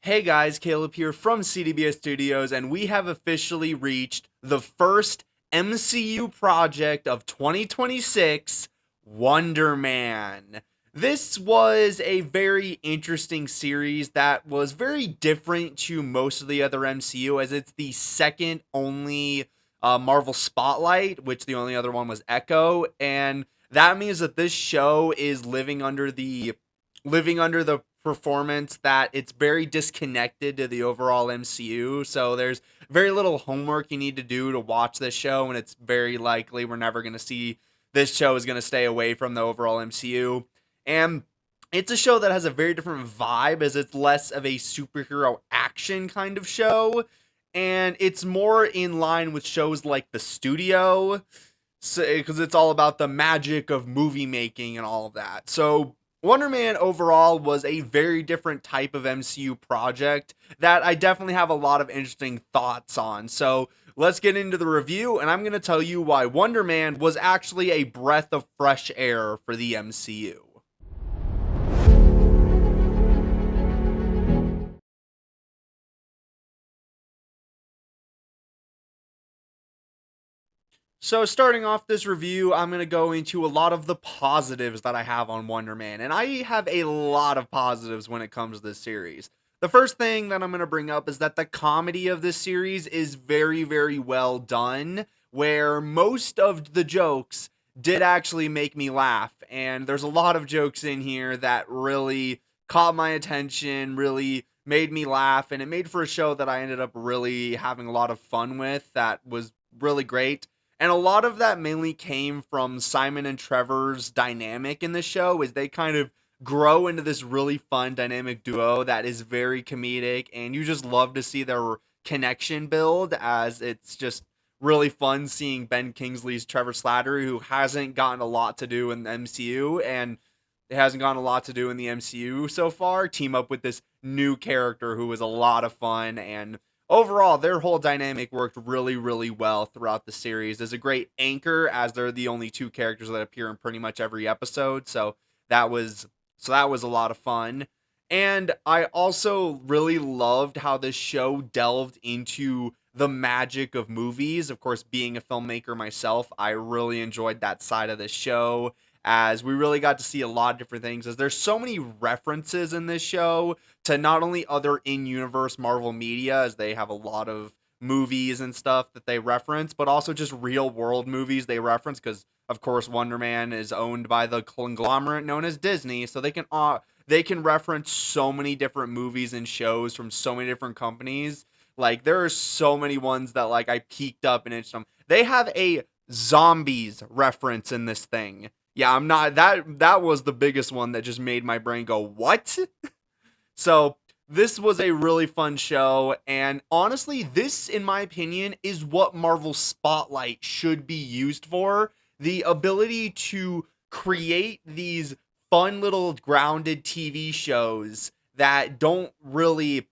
Hey guys, Caleb here from CDBS Studios, and we have officially reached the first MCU project of 2026, Wonder Man. This was a very interesting series that was very different to most of the other MCU, as it's the second only Marvel Spotlight, which the only other one was Echo, and that means that this show is living under the performance that it's very disconnected to the overall MCU. So there's very little homework you need to do to watch this show, and it's very likely we're never going to see this show is going to stay away from the overall MCU. And it's a show that has a very different vibe, as it's less of a superhero action kind of show, and it's more in line with shows like The Studio, because it's all about the magic of movie making and all of that. So Wonder Man overall was a very different type of MCU project that I definitely have a lot of interesting thoughts on. So let's get into the review, and I'm going to tell you why Wonder Man was actually a breath of fresh air for the MCU. So, starting off this review, I'm going to go into a lot of the positives that I have on Wonder Man. And I have a lot of positives when it comes to this series. The first thing that I'm going to bring up is that the comedy of this series is very, very well done, where most of the jokes did actually make me laugh. And there's a lot of jokes in here that really caught my attention, really made me laugh. And it made for a show that I ended up really having a lot of fun with, that was really great. And a lot of that mainly came from Simon and Trevor's dynamic in the show, as they kind of grow into this really fun dynamic duo that is very comedic, and you just love to see their connection build, as it's just really fun seeing Ben Kingsley's Trevor Slattery, who hasn't gotten a lot to do in the MCU, and it hasn't gotten a lot to do in the MCU so far, team up with this new character who was a lot of fun. And overall, their whole dynamic worked really, really well throughout the series. There's a great anchor, as they're the only two characters that appear in pretty much every episode. That was that was a lot of fun. And I also really loved how this show delved into the magic of movies. Of course, being a filmmaker myself, I really enjoyed that side of the show, as we really got to see a lot of different things, as there's so many references in this show to not only other in-universe Marvel media, as they have a lot of movies and stuff that they reference, but also just real-world movies they reference, because of course Wonder Man is owned by the conglomerate known as Disney, so they can reference so many different movies and shows from so many different companies. Like, there are so many ones that, like, I peeked up and itched them. They have a zombies reference in this thing. Yeah, I'm not that was the biggest one that just made my brain go, "What?" So, this was a really fun show, and honestly, this, in my opinion, is what Marvel Spotlight should be used for. The ability to create these fun little grounded TV shows that don't really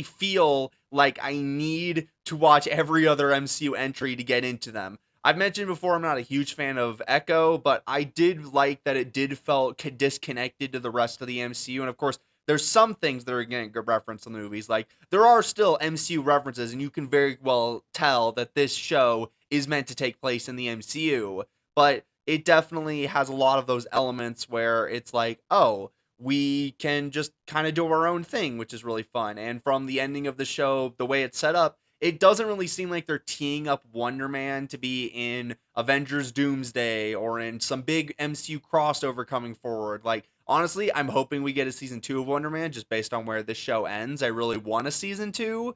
feel like I need to watch every other MCU entry to get into them. I've mentioned before I'm not a huge fan of Echo, but I did like that it did felt disconnected to the rest of the MCU. And of course, there's some things that are getting good reference in the movies. Like, there are still MCU references, and you can very well tell that this show is meant to take place in the MCU. But it definitely has a lot of those elements where it's like, oh, we can just kind of do our own thing, which is really fun. And from the ending of the show, the way it's set up, it doesn't really seem like they're teeing up Wonder Man to be in Avengers Doomsday or in some big MCU crossover coming forward. Like, honestly, I'm hoping we get a season 2 of Wonder Man, just based on where this show ends. I really want a season 2.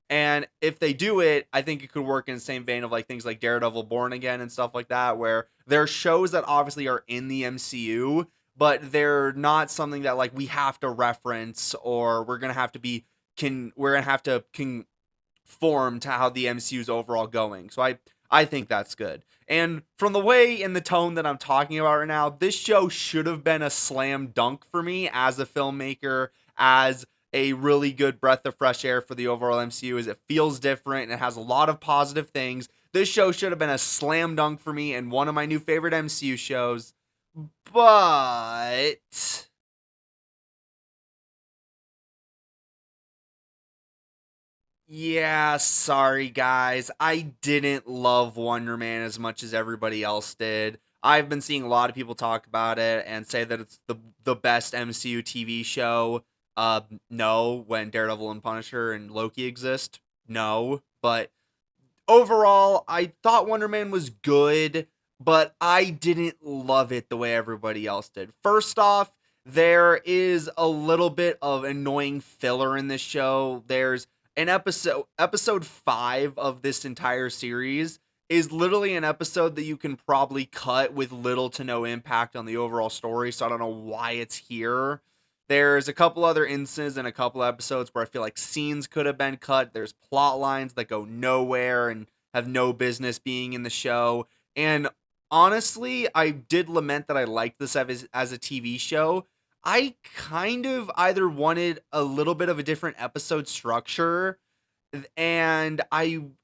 And if they do it, I think it could work in the same vein of like things like Daredevil Born Again and stuff like that, where there are shows that obviously are in the MCU, but they're not something that like we have to reference, or we're gonna have to conform to how the MCU is overall going. So I think that's good. And from the way and the tone that I'm talking about right now, this show should have been a slam dunk for me as a filmmaker, as a really good breath of fresh air for the overall MCU, as it feels different and it has a lot of positive things. This show should have been a slam dunk for me and one of my new favorite MCU shows. But Yeah, sorry guys. I didn't love Wonder Man as much as everybody else did. I've been seeing a lot of people talk about it and say that it's the best MCU TV show. Uh no, when Daredevil and Punisher and Loki exist. No, but overall, I thought Wonder Man was good, but I didn't love it the way everybody else did. First off, there is a little bit of annoying filler in this show. There's an episode 5 of this entire series is literally an episode that you can probably cut with little to no impact on the overall story, so I don't know why it's here. There's a couple other instances in a couple episodes where I feel like scenes could have been cut. There's plot lines that go nowhere and have no business being in the show. And honestly, I did lament that I liked this as a TV show. I kind of either wanted a little bit of a different episode structure, and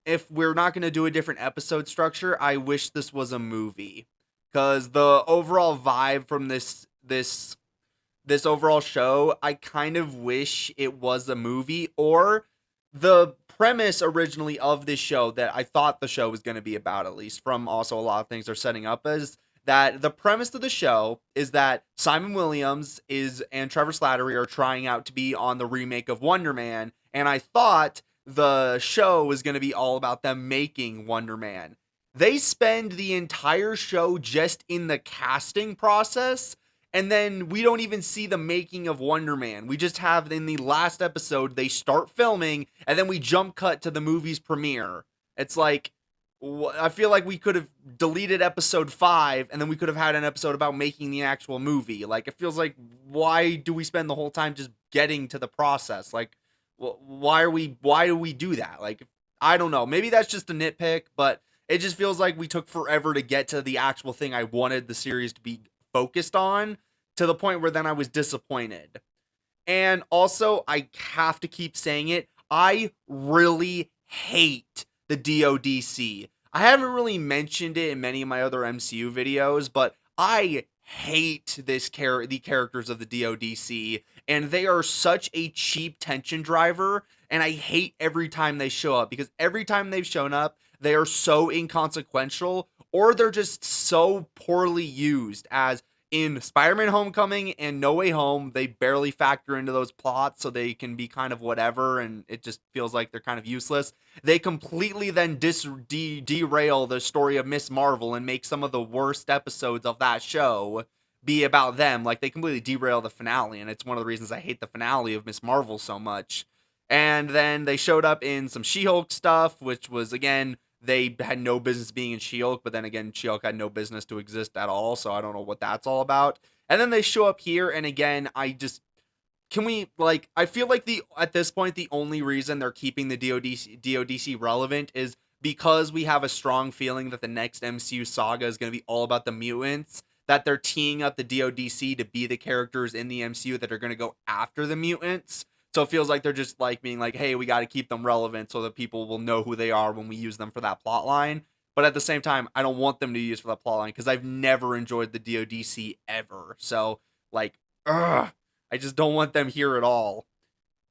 if we're not going to do a different episode structure, I wish this was a movie, cuz the overall vibe from this overall show, I kind of wish it was a movie, or the premise originally of this show that I thought the show was going to be about, at least from also a lot of things they're setting up, as that the premise of the show is that Simon Williams is and Trevor Slattery are trying out to be on the remake of Wonder Man, and I thought the show was going to be all about them making Wonder Man. They spend the entire show just in the casting process, and then we don't even see the making of Wonder Man. We just have in the last episode, they start filming, and then we jump cut to the movie's premiere. It's like, I feel like we could have deleted episode 5, and then we could have had an episode about making the actual movie. Like, it feels like, why do we spend the whole time just getting to the process? Like, why do we do that? Like, I don't know. Maybe that's just a nitpick, but it just feels like we took forever to get to the actual thing I wanted the series to be focused on, to the point where then I was disappointed. And also, I have to keep saying it, I really hate the DODC. I haven't really mentioned it in many of my other MCU videos, but I hate the characters of the DODC, and they are such a cheap tension driver, and I hate every time they show up, because every time they've shown up, they are so inconsequential, or they're just so poorly used. As in Spider-Man Homecoming and No Way Home, they barely factor into those plots, so they can be kind of whatever, and it just feels like they're kind of useless. They completely then derail the story of Miss Marvel and make some of the worst episodes of that show be about them. Like, they completely derail the finale, and it's one of the reasons I hate the finale of Miss Marvel so much. And then they showed up in some She-Hulk stuff, which was, again, they had no business being in She-Hulk, but then again, She-Hulk had no business to exist at all, so I don't know what that's all about. And then they show up here, and again, can we, like, I feel like at this point, the only reason they're keeping the DODC relevant is because we have a strong feeling that the next MCU saga is going to be all about the mutants, that they're teeing up the DODC to be the characters in the MCU that are going to go after the mutants. So it feels like they're just like being like, hey, we got to keep them relevant so that people will know who they are when we use them for that plot line. But at the same time, I don't want them to use for that plot line because I've never enjoyed the DODC ever. So, like, ugh, I just don't want them here at all.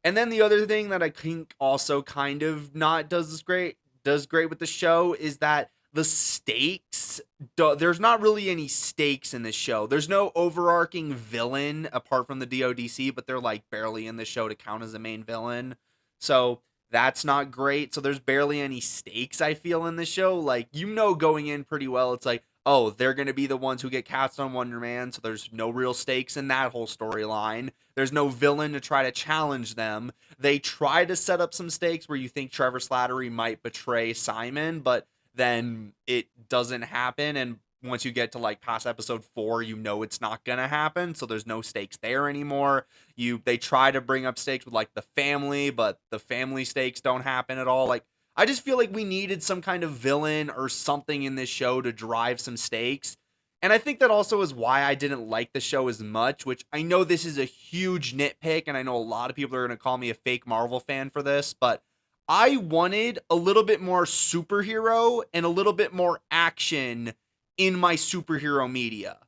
And then the other thing that I think also kind of not does great with the show is that the stakes, there's not really any stakes in this show. There's no overarching villain apart from the DODC, but they're like barely in the show to count as a main villain. So that's not great. So there's barely any stakes, I feel, in the show. Like, going in pretty well, it's like, oh, they're going to be the ones who get cast on Wonder Man, so there's no real stakes in that whole storyline. There's no villain to try to challenge them. They try to set up some stakes where you think Trevor Slattery might betray Simon, but then it doesn't happen. And once you get to like past episode 4, it's not gonna happen, so there's no stakes there anymore. They try to bring up stakes with like the family, but the family stakes don't happen at all. Like, I just feel like we needed some kind of villain or something in this show to drive some stakes. And I think that also is why I didn't like the show as much, which I know this is a huge nitpick, and I know a lot of people are going to call me a fake Marvel fan for this, but I wanted a little bit more superhero and a little bit more action in my superhero media.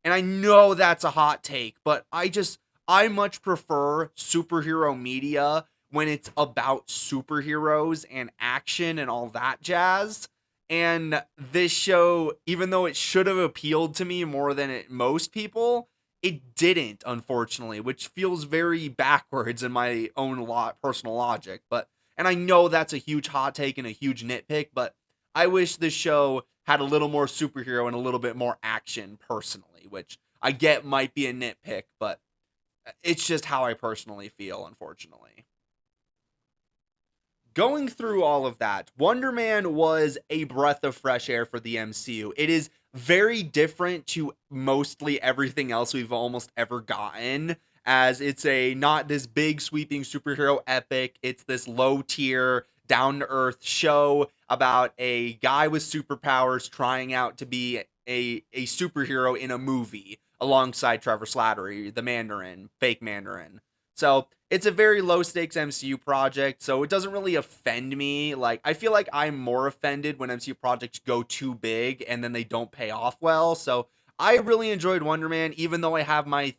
And I know that's a hot take, but I much prefer superhero media when it's about superheroes and action and all that jazz. And this show, even though it should have appealed to me more than most people, it didn't, unfortunately, which feels very backwards in my own personal logic. But and I know that's a huge hot take and a huge nitpick, but I wish this show had a little more superhero and a little bit more action personally, which I get might be a nitpick, but it's just how I personally feel, unfortunately. Going through all of that, Wonder Man was a breath of fresh air for the MCU. It is very different to mostly everything else we've almost ever gotten, as it's a not this big sweeping superhero epic. It's this low tier, down to earth show about a guy with superpowers trying out to be a superhero in a movie alongside Trevor Slattery, the Mandarin, fake Mandarin. So it's a very low stakes MCU project, so it doesn't really offend me. Like, I feel like I'm more offended when MCU projects go too big and then they don't pay off well. So I really enjoyed Wonder Man, even though I have my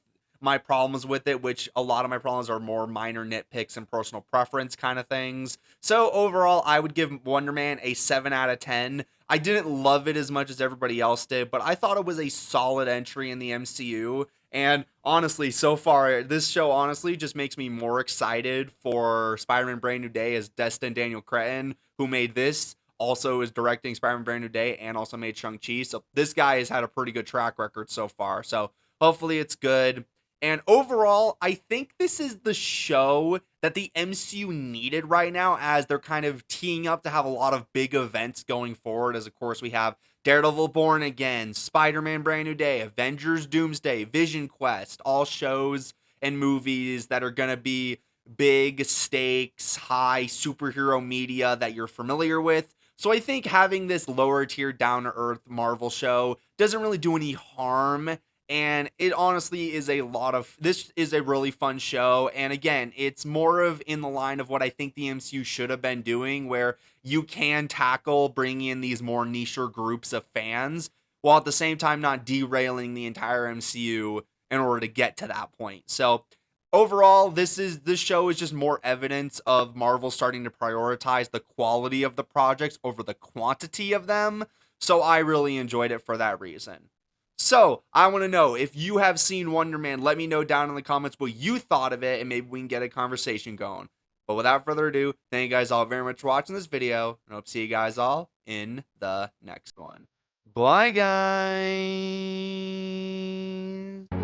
problems with it, which a lot of my problems are more minor nitpicks and personal preference kind of things. So overall, I would give Wonder Man a 7 out of 10. I didn't love it as much as everybody else did, but I thought it was a solid entry in the MCU. And honestly, so far, this show honestly just makes me more excited for Spider-Man Brand New Day, as Destin Daniel Cretton, who made this, also is directing Spider-Man Brand New Day and also made Shang-Chi. So this guy has had a pretty good track record so far. So hopefully it's good. And overall, I think this is the show that the MCU needed right now, as they're kind of teeing up to have a lot of big events going forward. As of course, we have Daredevil Born Again, Spider-Man Brand New Day, Avengers Doomsday, Vision Quest, all shows and movies that are going to be big stakes, high superhero media that you're familiar with. So I think having this lower tier, down to earth Marvel show doesn't really do any harm. And it honestly is this is a really fun show. And again, it's more of in the line of what I think the MCU should have been doing, where you can tackle bringing in these more niche groups of fans while at the same time not derailing the entire MCU in order to get to that point. So overall, this show is just more evidence of Marvel starting to prioritize the quality of the projects over the quantity of them. So I really enjoyed it for that reason. So, I want to know, if you have seen Wonder Man, let me know down in the comments what you thought of it, and maybe we can get a conversation going. But without further ado, thank you guys all very much for watching this video, and I hope to see you guys all in the next one. Bye, guys!